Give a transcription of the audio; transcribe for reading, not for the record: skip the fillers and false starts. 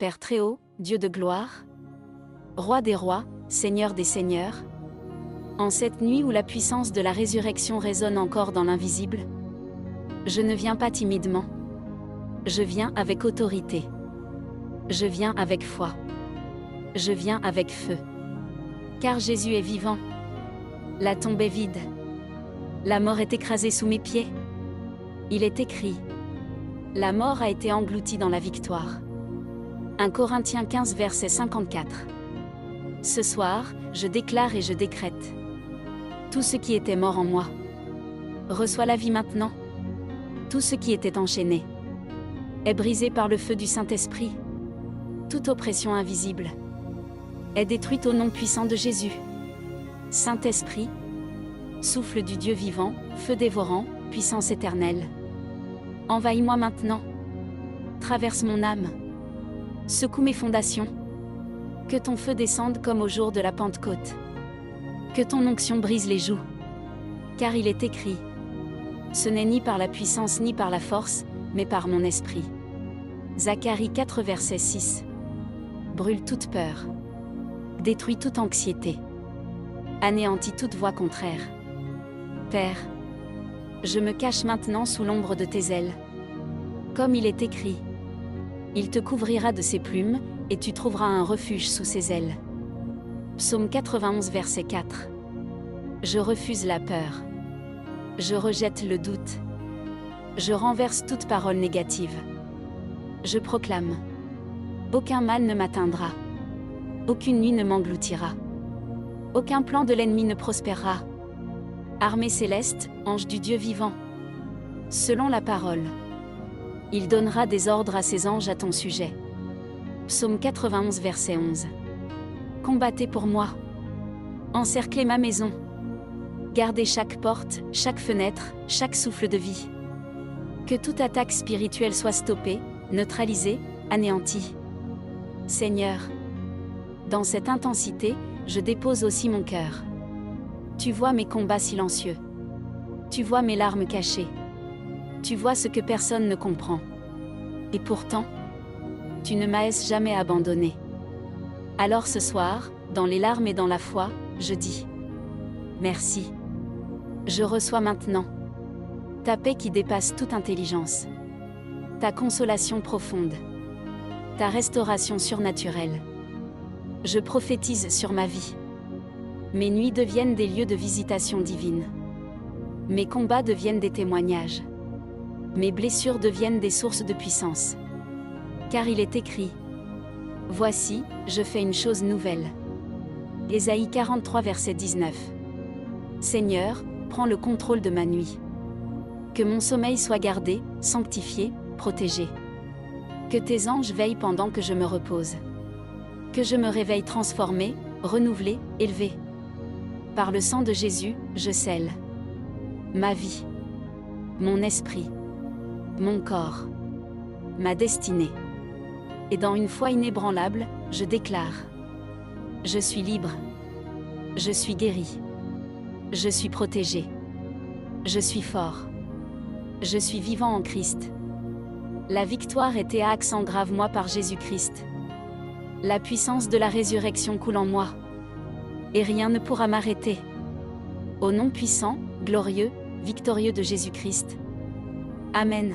Père Très-Haut, Dieu de gloire, Roi des rois, Seigneur des seigneurs, en cette nuit où la puissance de la résurrection résonne encore dans l'invisible, je ne viens pas timidement. Je viens avec autorité. Je viens avec foi. Je viens avec feu. Car Jésus est vivant. La tombe est vide. La mort est écrasée sous mes pieds. Il est écrit: la mort a été engloutie dans la victoire. 1 Corinthiens 15 verset 54. Ce soir, je déclare et je décrète: tout ce qui était mort en moi reçoit la vie maintenant. Tout ce qui était enchaîné est brisé par le feu du Saint-Esprit. Toute oppression invisible est détruite au nom puissant de Jésus. Saint-Esprit, souffle du Dieu vivant, feu dévorant, puissance éternelle, envahis-moi maintenant. Traverse mon âme. Secoue mes fondations. Que ton feu descende comme au jour de la Pentecôte. Que ton onction brise les jougs. Car il est écrit: ce n'est ni par la puissance ni par la force, mais par mon esprit. Zacharie 4 verset 6. Brûle toute peur. Détruis toute anxiété. Anéantis toute voix contraire. Père, je me cache maintenant sous l'ombre de tes ailes. Comme il est écrit: il te couvrira de ses plumes, et tu trouveras un refuge sous ses ailes. Psaume 91 verset 4. Je refuse la peur. Je rejette le doute. Je renverse toute parole négative. Je proclame: aucun mal ne m'atteindra. Aucune nuit ne m'engloutira. Aucun plan de l'ennemi ne prospérera. Armée céleste, ange du Dieu vivant. Selon la parole, il donnera des ordres à ses anges à ton sujet. Psaume 91 verset 11. Combattez pour moi. Encerclez ma maison. Gardez chaque porte, chaque fenêtre, chaque souffle de vie. Que toute attaque spirituelle soit stoppée, neutralisée, anéantie. Seigneur, dans cette intensité, je dépose aussi mon cœur. Tu vois mes combats silencieux. Tu vois mes larmes cachées. Tu vois ce que personne ne comprend. Et pourtant, tu ne m'as jamais abandonné. Alors ce soir, dans les larmes et dans la foi, je dis: merci. Je reçois maintenant ta paix qui dépasse toute intelligence, ta consolation profonde, ta restauration surnaturelle. Je prophétise sur ma vie. Mes nuits deviennent des lieux de visitation divine. Mes combats deviennent des témoignages. Mes blessures deviennent des sources de puissance. Car il est écrit: voici, je fais une chose nouvelle. Ésaïe 43 verset 19. Seigneur, prends le contrôle de ma nuit. Que mon sommeil soit gardé, sanctifié, protégé. Que tes anges veillent pendant que je me repose. Que je me réveille transformé, renouvelé, élevé. Par le sang de Jésus, je scelle ma vie, mon esprit, mon corps, ma destinée. Et dans une foi inébranlable, je déclare: je suis libre. Je suis guéri. Je suis protégé. Je suis fort. Je suis vivant en Christ. La victoire est Théax engrave-moi par Jésus-Christ. La puissance de la résurrection coule en moi. Et rien ne pourra m'arrêter. Au nom puissant, glorieux, victorieux de Jésus-Christ. Amen.